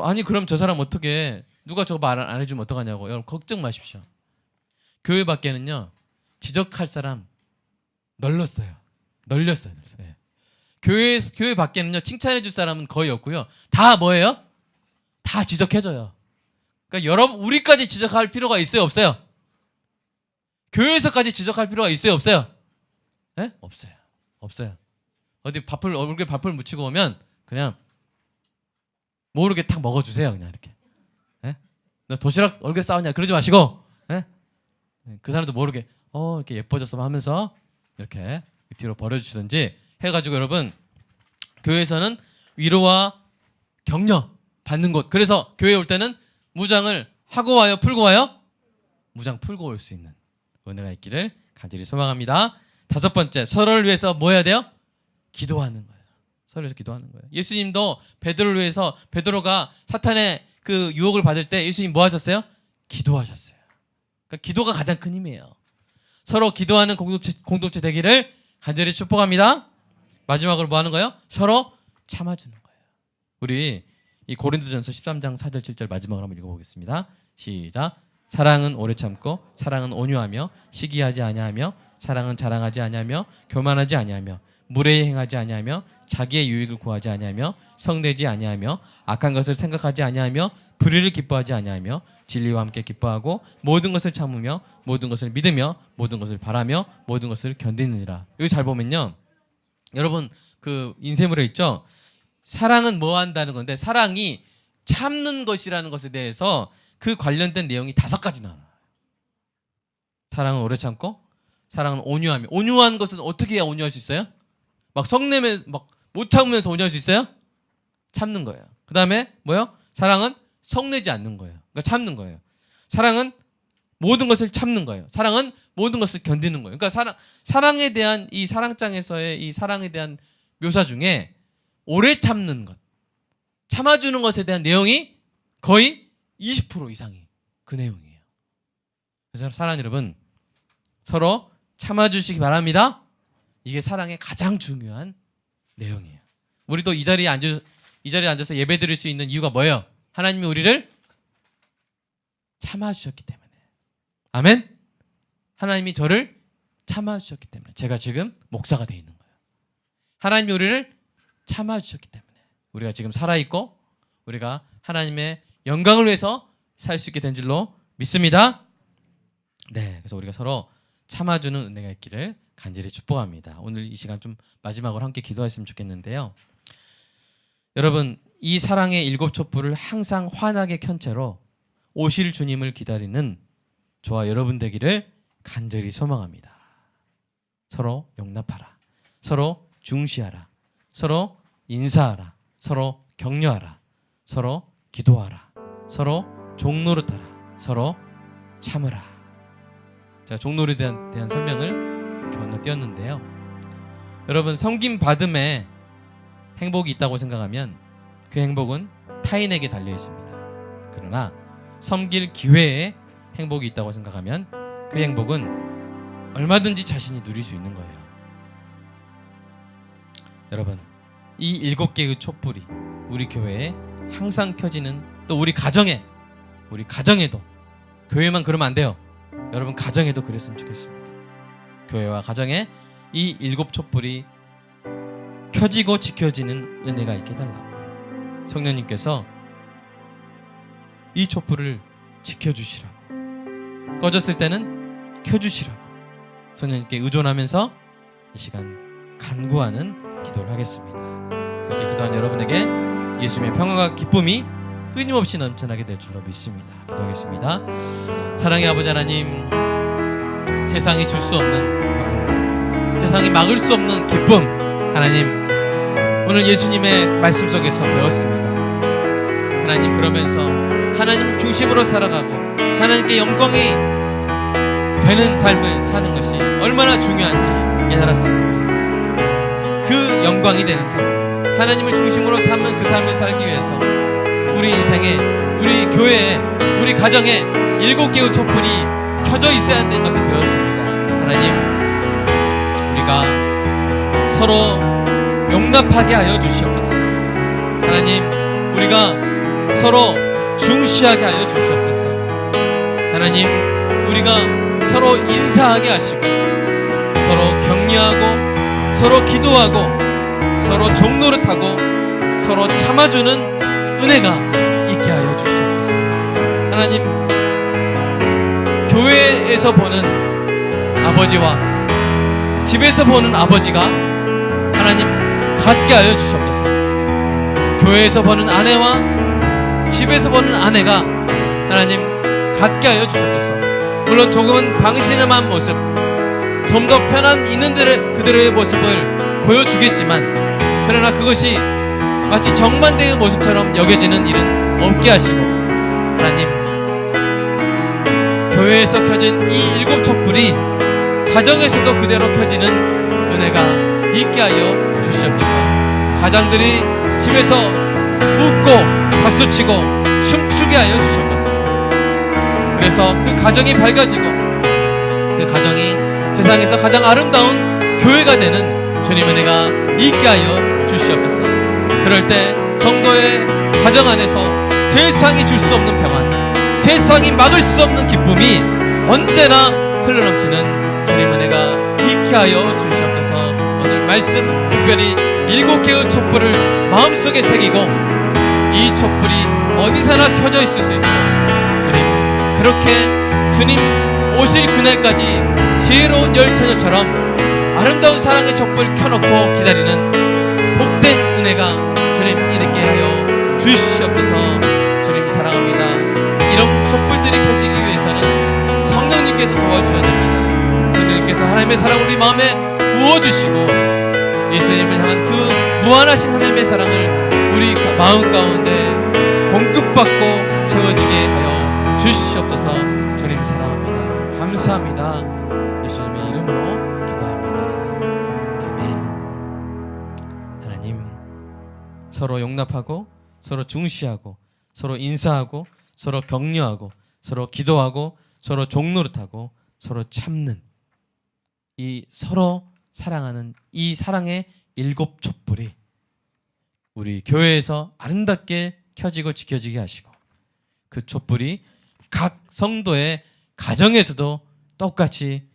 아니 그럼 저 사람 어떻게 누가 저거 말 안 해주면 어떡하냐고. 여러분 걱정 마십시오. 교회 밖에는요 지적할 사람 널렸어요. 네. 교회 밖에는요 칭찬해줄 사람은 거의 없고요. 다 뭐예요? 다 지적해줘요. 그러니까 여러분 우리까지 지적할 필요가 있어요? 없어요? 교회에서까지 지적할 필요가 있어요? 없어요? 네? 없어요. 어디 얼굴에 밥을 묻히고 오면 그냥 모르게 탁 먹어주세요. 그냥 이렇게. 네? 너 도시락 얼굴에 싸웠냐? 그러지 마시고 네? 그 사람도 모르게 이렇게 예뻐졌어 하면서 이렇게 뒤로 버려주시든지 해가지고 여러분 교회에서는 위로와 격려 받는 곳. 그래서 교회에 올 때는 무장을 하고 와요? 풀고 와요? 무장 풀고 올 수 있는 은혜가 있기를 간절히 소망합니다. 다섯 번째, 서로를 위해서 뭐 해야 돼요? 기도하는 거예요. 서로를 위해서 기도하는 거예요. 예수님도 베드로를 위해서 베드로가 사탄의 그 유혹을 받을 때 예수님 뭐 하셨어요? 기도하셨어요. 그러니까 기도가 가장 큰 힘이에요. 서로 기도하는 공동체 되기를 간절히 축복합니다. 마지막으로 뭐 하는 거예요? 서로 참아주는 거예요. 우리 이 고린도전서 13장 4절 7절 마지막으로 한번 읽어보겠습니다. 시작. 사랑은 오래 참고 사랑은 온유하며 시기하지 아니하며 사랑은 자랑하지 아니하며 교만하지 아니하며 무례히 행하지 아니하며 자기의 유익을 구하지 아니하며 성내지 아니하며 악한 것을 생각하지 아니하며 불의를 기뻐하지 아니하며 진리와 함께 기뻐하고 모든 것을 참으며 모든 것을 믿으며 모든 것을 바라며 모든 것을 견디느니라. 여기 잘 보면요. 여러분 그 인쇄물에 있죠. 사랑은 뭐 한다는 건데 사랑이 참는 것이라는 것에 대해서 그 관련된 내용이 5가지 나와요. 사랑은 오래 참고 사랑은 온유하며 온유한 것은 어떻게 해야 온유할 수 있어요? 막 성내면 막 못 참으면서 온유할 수 있어요? 참는 거예요. 그 다음에 뭐요? 사랑은 성내지 않는 거예요. 그러니까 참는 거예요. 사랑은 모든 것을 참는 거예요. 사랑은 모든 것을 견디는 거예요. 그러니까 사랑에 대한 이 사랑장에서의 이 사랑에 대한 묘사 중에 오래 참는 것, 참아주는 것에 대한 내용이 거의 20% 이상이 그 내용이에요. 그래서 사랑 여러분 서로 참아주시기 바랍니다. 이게 사랑의 가장 중요한 내용이에요. 우리도 이 자리에 앉아서 예배드릴 수 있는 이유가 뭐예요? 하나님이 우리를 참아주셨기 때문에. 아멘. 하나님이 저를 참아주셨기 때문에 제가 지금 목사가 되어 있는 거예요. 하나님이 우리를 참아주셨기 때문에 우리가 지금 살아있고 우리가 하나님의 영광을 위해서 살 수 있게 된 줄로 믿습니다. 네, 그래서 우리가 서로 참아주는 은혜가 있기를 간절히 축복합니다. 오늘 이 시간 좀 마지막으로 함께 기도했으면 좋겠는데요. 여러분 이 사랑의 7 촛불을 항상 환하게 켠 채로 오실 주님을 기다리는 저와 여러분 되기를 간절히 소망합니다. 서로 용납하라. 서로 중시하라. 서로 인사하라. 서로 격려하라. 서로 기도하라. 서로 종노릇하라. 서로 참으라. 제가 종노릇에 대한 설명을 건너뛰었는데요. 여러분, 섬김 받음에 행복이 있다고 생각하면 그 행복은 타인에게 달려 있습니다. 그러나 섬길 기회에 행복이 있다고 생각하면 그 행복은 얼마든지 자신이 누릴 수 있는 거예요. 여러분, 이 7개의 촛불이 우리 교회에 항상 켜지는, 또 우리 가정에도, 교회만 그러면 안 돼요. 여러분 가정에도 그랬으면 좋겠습니다. 교회와 가정에 이 7 촛불이 켜지고 지켜지는 은혜가 있게 달라고 성령님께서 이 촛불을 지켜주시라고, 꺼졌을 때는 켜주시라고 성령님께 의존하면서 이 시간 간구하는 기도를 하겠습니다. 그렇게 기도한 여러분에게 예수님의 평화와 기쁨이 끊임없이 넘쳐나게 될 줄로 믿습니다. 기도하겠습니다. 사랑의 아버지 하나님, 세상이 줄 수 없는 평화, 세상이 막을 수 없는 기쁨, 하나님 오늘 예수님의 말씀 속에서 배웠습니다. 하나님, 그러면서 하나님 중심으로 살아가고 하나님께 영광이 되는 삶을 사는 것이 얼마나 중요한지 깨달았습니다. 그 영광이 되는 삶, 하나님을 중심으로 삼는 그 삶을 살기 위해서 우리 인생에, 우리 교회에, 우리 가정에 7개의 촛불이 켜져 있어야 한다는 것을 배웠습니다. 하나님, 우리가 서로 용납하게 하여 주시옵소서. 하나님, 우리가 서로 중시하게 하여 주시옵소서. 하나님, 우리가 서로 인사하게 하시고 서로 격려하고 서로 기도하고 서로 종노릇하고 서로 참아주는 은혜가 있게 하여 주시옵소서. 하나님, 교회에서 보는 아버지와 집에서 보는 아버지가 하나님 같게 하여 주시옵소서. 교회에서 보는 아내와 집에서 보는 아내가 하나님 같게 하여 주시옵소서. 물론 조금은 방심한 모습, 좀 더 편한 있는 그들의 모습을 보여주겠지만, 그러나 그것이 마치 정반대의 모습처럼 여겨지는 일은 없게 하시고, 하나님 교회에서 켜진 이 7 촛불이 가정에서도 그대로 켜지는 은혜가 있게 하여 주시옵소서. 가장들이 집에서 웃고 박수치고 춤추게 하여 주시옵소서. 그래서 그 가정이 밝아지고 그 가정이 세상에서 가장 아름다운 교회가 되는 주님 은혜가 있게 하여 주시옵소서. 그럴 때 성도의 가정 안에서 세상이 줄 수 없는 평안, 세상이 막을 수 없는 기쁨이 언제나 흘러넘치는 주님 은혜가 있게 하여 주시옵소서. 오늘 말씀 특별히 7개의 촛불을 마음속에 새기고 이 촛불이 어디서나 켜져 있을 수 있도록 주님, 그렇게 주님 오실 그날까지 지혜로운 열처녀처럼 아름다운 사랑의 촛불 켜놓고 기다리는 복된 은혜가 주님 있게 하여 주시옵소서. 주님 사랑합니다. 이런 촛불들이 켜지기 위해서는 성령님께서 도와주셔야 됩니다. 성령님께서 하나님의 사랑을 우리 마음에 부어주시고 예수님을 향한 그 무한하신 하나님의 사랑을 우리 마음 가운데 공급받고 채워지게 하여 주시옵소서. 주님 사랑합니다. 감사합니다. 예수님의 이름으로 기도합니다. 아멘. 하나님, 서로 용납하고 서로 중시하고 서로 인사하고 서로 격려하고 서로 기도하고 서로 종노릇하고 서로 참는 이 서로 사랑하는 이 사랑의 7 촛불이 우리 교회에서 아름답게 켜지고 지켜지게 하시고 그 촛불이 각 성도의 가정에서도 똑같이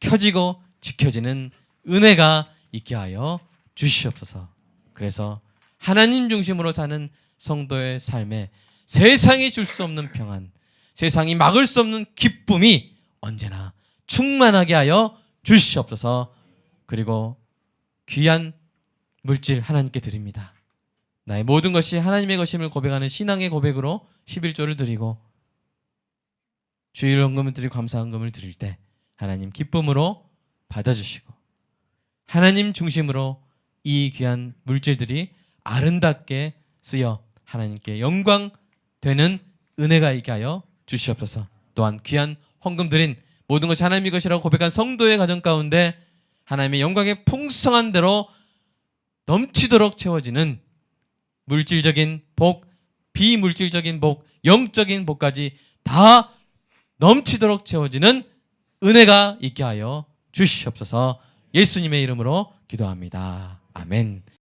켜지고 지켜지는 은혜가 있게 하여 주시옵소서. 그래서 하나님 중심으로 사는 성도의 삶에 세상이 줄 수 없는 평안, 세상이 막을 수 없는 기쁨이 언제나 충만하게 하여 주시옵소서. 그리고 귀한 물질 하나님께 드립니다. 나의 모든 것이 하나님의 것임을 고백하는 신앙의 고백으로 11조를 드리고 주일 헌금을 드리고 감사헌금을 드릴 때 하나님 기쁨으로 받아주시고 하나님 중심으로 이 귀한 물질들이 아름답게 쓰여 하나님께 영광 되는 은혜가 있게 하여 주시옵소서. 또한 귀한 헌금 드린 모든 것이 하나님의 것이라고 고백한 성도의 가정 가운데 하나님의 영광의 풍성한 대로 넘치도록 채워지는 물질적인 복, 비물질적인 복, 영적인 복까지 다 넘치도록 채워지는 은혜가 있게 하여 주시옵소서. 예수님의 이름으로 기도합니다. 아멘.